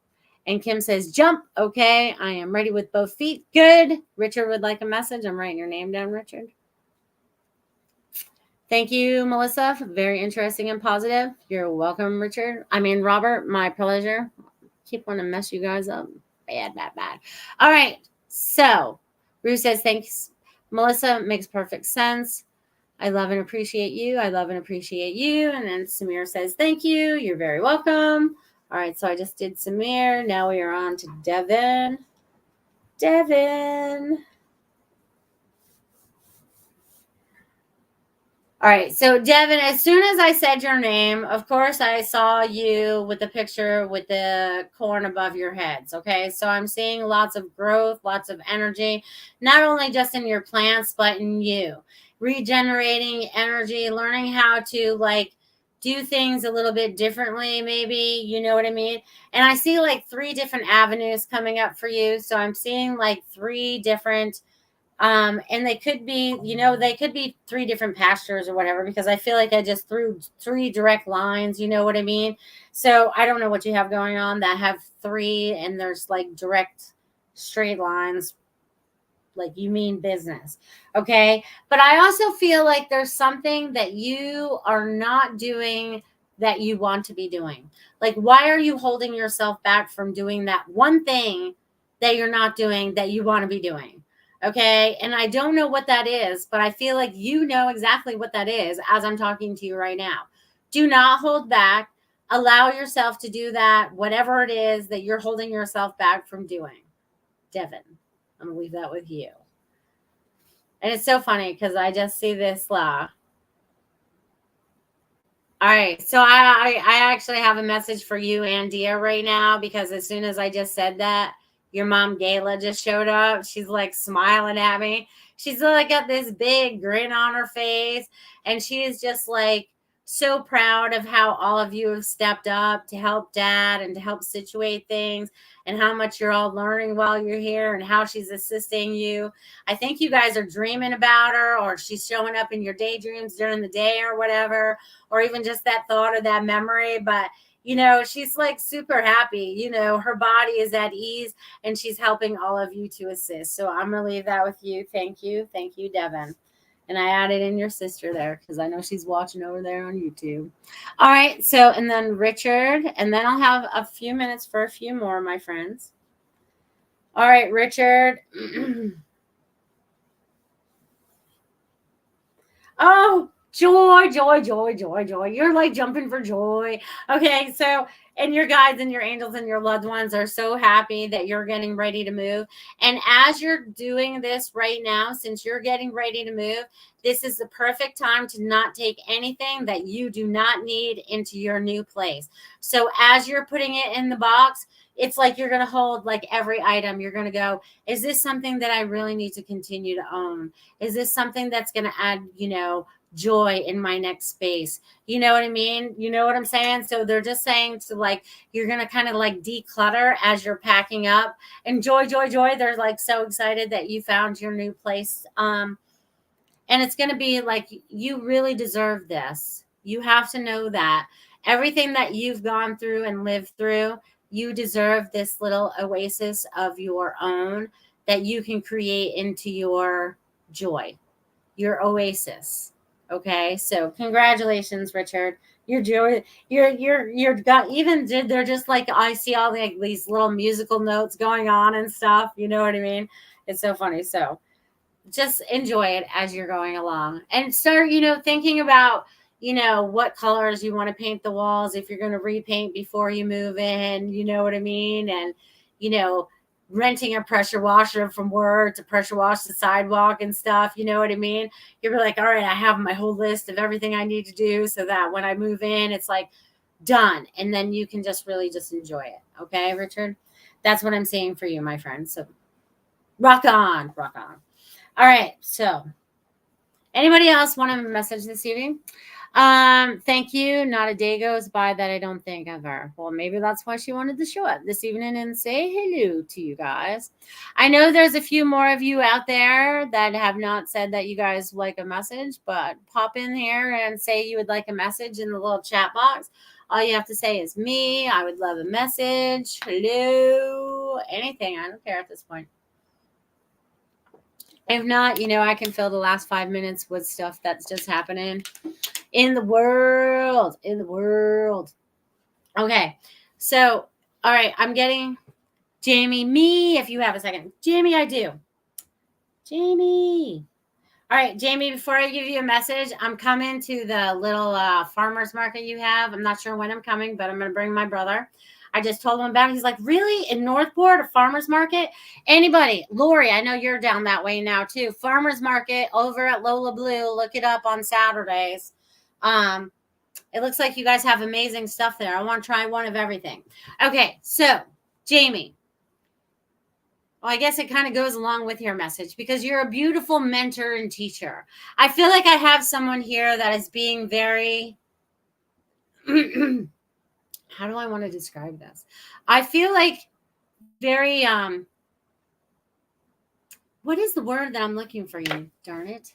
Speaker 1: And Kim says, jump. Okay. I am ready with both feet. Good. Richard would like a message. I'm writing your name down, Richard. Thank you, Melissa. Very interesting and positive. You're welcome, Robert. My pleasure. Keep wanting to mess you guys up. Bad. All right. So, Ruth says, thanks. Melissa, makes perfect sense. I love and appreciate you. I love and appreciate you. And then Samir says, thank you. You're very welcome. All right. So I just did Samir. Now we are on to Devin. Devin. All right. So, Devin, as soon as I said your name, of course, I saw you with the picture with the corn above your heads. Okay. So, I'm seeing lots of growth, lots of energy, not only just in your plants, but in you. Regenerating energy, learning how to like do things a little bit differently, maybe. You know what I mean? And I see like 3 different avenues coming up for you. So, I'm seeing like 3 different and they could be, they could be 3 different pastures or whatever, because I feel like I just threw 3 direct lines, you know what I mean? So I don't know what you have going on that have 3 and there's like direct straight lines, like you mean business. Okay. But I also feel like there's something that you are not doing that you want to be doing. Like, why are you holding yourself back from doing that one thing that you're not doing that you want to be doing? Okay. And I don't know what that is, but I feel like you know exactly what that is as I'm talking to you right now. Do not hold back. Allow yourself to do that, whatever it is that you're holding yourself back from doing. Devin, I'm going to leave that with you. And it's so funny because I just see this law. All right. So I actually have a message for you and Dia right now, because as soon as I just said that, your mom Gayla just showed up. She's like smiling at me. She's like got this big grin on her face. And she is just like so proud of how all of you have stepped up to help dad and to help situate things, and how much you're all learning while you're here and how she's assisting you. I think you guys are dreaming about her, or she's showing up in your daydreams during the day or whatever, or even just that thought or that memory. But she's like super happy. Her body is at ease and she's helping all of you to assist. So I'm going to leave that with you. Thank you. Thank you, Devin. And I added in your sister there because I know she's watching over there on YouTube. All right. So, and then Richard, and then I'll have a few minutes for a few more, my friends. All right, Richard. Oh, joy, joy, joy, joy, joy. You're like jumping for joy. Okay, so, and your guides and your angels and your loved ones are so happy that you're getting ready to move. And as you're doing this right now, since you're getting ready to move, this is the perfect time to not take anything that you do not need into your new place. So as you're putting it in the box, it's like you're going to hold like every item. You're going to go, is this something that I really need to continue to own? Is this something that's going to add, joy in my next space? You know what I mean? You know what I'm saying? So they're just saying to like, you're going to kind of like declutter as you're packing up. And joy, joy, joy. They're like so excited that you found your new place. And it's going to be like, you really deserve this. You have to know that everything that you've gone through and lived through, you deserve this little oasis of your own that you can create into your joy, your oasis. Okay. So congratulations, Richard. You're doing, you're got, even they're just like, I see all like these little musical notes going on and stuff. You know what I mean? It's so funny. So just enjoy it as you're going along, and start, thinking about, what colors you want to paint the walls, if you're going to repaint before you move in, you know what I mean? And, renting a pressure washer from work to pressure wash the sidewalk and stuff, you know what I mean? You're like, all right, I have my whole list of everything I need to do so that when I move in, it's like done. And then you can just really just enjoy it. Okay, Richard? That's what I'm saying for you, my friend. So rock on, rock on. All right. So anybody else want a message this evening? Thank you. Not a day goes by that I don't think of her. Well, maybe that's why she wanted to show up this evening and say hello to you guys. I know there's a few more of you out there that have not said that you guys like a message, but pop in here and say you would like a message in the little chat box. All you have to say is me. I would love a message. Hello. Anything. I don't care at this point. If not, I can fill the last 5 minutes with stuff that's just happening in the world. Okay. So, all right. I'm getting Jamie, me, if you have a second. Jamie, I do. Jamie. All right, Jamie, before I give you a message, I'm coming to the little farmer's market you have. I'm not sure when I'm coming, but I'm going to bring my brother. I just told him about it. He's like, really? In Northport, a farmer's market? Anybody? Lori, I know you're down that way now too. Farmer's market over at Lola Blue. Look it up on Saturdays. It looks like you guys have amazing stuff there. I want to try one of everything. Okay, so Jamie. Well, I guess it kind of goes along with your message because you're a beautiful mentor and teacher. I feel like I have someone here that is being very, how do I want to describe this? I feel like very, what is the word that I'm looking for you? Darn it.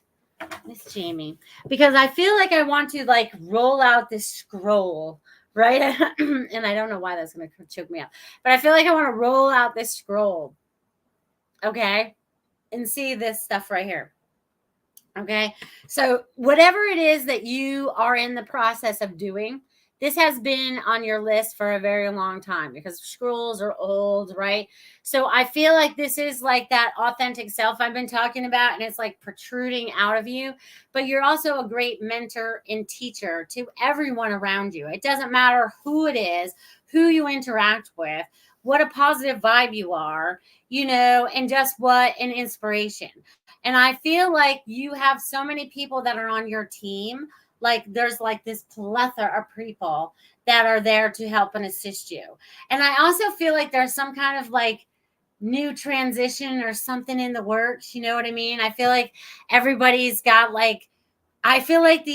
Speaker 1: Miss Jamie. Because I feel like I want to like roll out this scroll, right? And I don't know why that's going to choke me up. But I feel like I want to roll out this scroll. Okay, and see this stuff right here. Okay, so whatever it is that you are in the process of doing, this has been on your list for a very long time because scrolls are old, right? So I feel like this is like that authentic self I've been talking about, and it's like protruding out of you. But you're also a great mentor and teacher to everyone around you. It doesn't matter who it is, who you interact with, what a positive vibe you are, you know, and just what an inspiration. And I feel like you have so many people that are on your team. Like there's like this plethora of people that are there to help and assist you. And I also feel like there's some kind of like new transition or something in the works. You know what I mean? I feel like everybody's got like, I feel like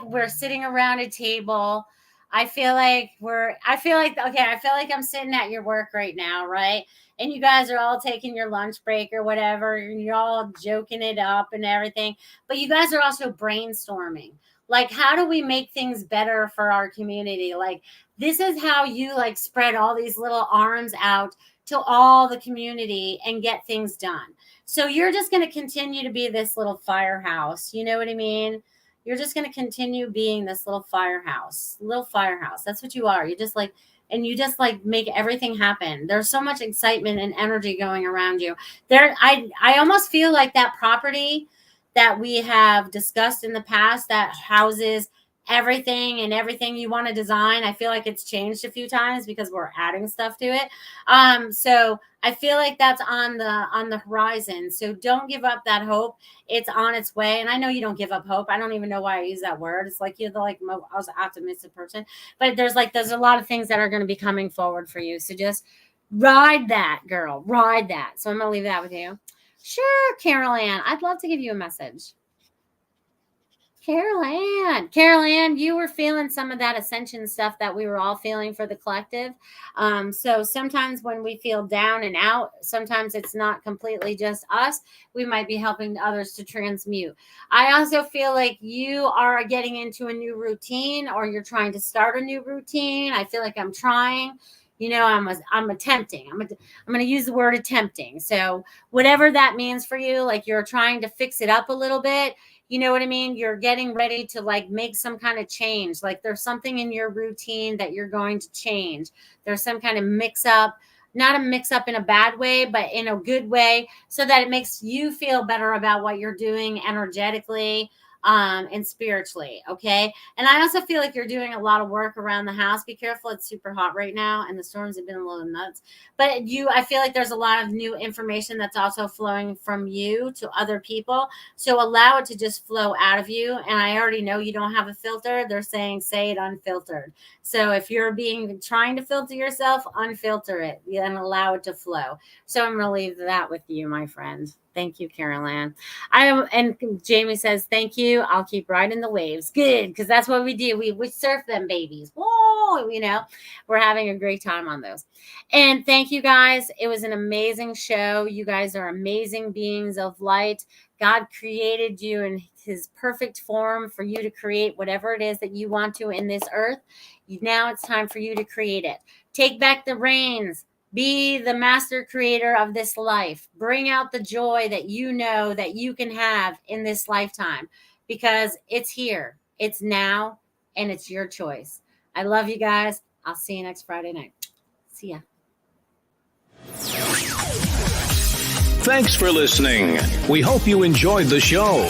Speaker 1: we're sitting around a table. I feel like I'm sitting at your work right now, right? And you guys are all taking your lunch break or whatever, and you're all joking it up and everything. But you guys are also brainstorming. Like, how do we make things better for our community? Like, this is how you like spread all these little arms out to all the community and get things done. So you're just going to continue to be this little firehouse. You know what I mean? You're just going to continue being this little firehouse. That's what you are. You just like make everything happen. There's so much excitement and energy going around you. I almost feel like that property that we have discussed in the past that houses everything you want to design. I feel like it's changed a few times because we're adding stuff to it. So I feel like that's on the horizon. So don't give up that hope. It's on its way. And I know you don't give up hope. I don't even know why I use that word. It's like you're I was an optimistic person, but there's a lot of things that are going to be coming forward for you. So just ride that, girl, ride that. So I'm going to leave that with you. Sure, Carol Ann, I'd love to give you a message. Carol Ann, you were feeling some of that ascension stuff that we were all feeling for the collective. So sometimes when we feel down and out, sometimes it's not completely just us. We might be helping others to transmute. I also feel like you are getting into a new routine, or you're trying to start a new routine. I feel like I'm trying. You know, I'm attempting. I'm going to use the word attempting. So whatever that means for you, like you're trying to fix it up a little bit. You know what I mean? You're getting ready to like make some kind of change. Like there's something in your routine that you're going to change. There's some kind of mix up, not a mix up in a bad way, but in a good way, so that it makes you feel better about what you're doing energetically and spiritually. Okay. And I also feel like you're doing a lot of work around the house. Be careful. It's super hot right now and the storms have been a little nuts, but I feel like there's a lot of new information that's also flowing from you to other people. So allow it to just flow out of you. And I already know you don't have a filter. They're saying, say it unfiltered. So if you're trying to filter yourself, unfilter it and allow it to flow. So I'm going to leave that with you, my friend. Thank you, Carol Ann. And Jamie says, thank you. I'll keep riding the waves. Good, because that's what we do. We surf them babies. Whoa, you know, we're having a great time on those. And thank you, guys. It was an amazing show. You guys are amazing beings of light. God created you in his perfect form for you to create whatever it is that you want to in this earth. Now it's time for you to create it. Take back the reins. Be the master creator of this life. Bring out the joy that you know that you can have in this lifetime, because it's here, it's now, and it's your choice. I love you guys. I'll see you next Friday night. See ya.
Speaker 2: Thanks for listening. We hope you enjoyed the show.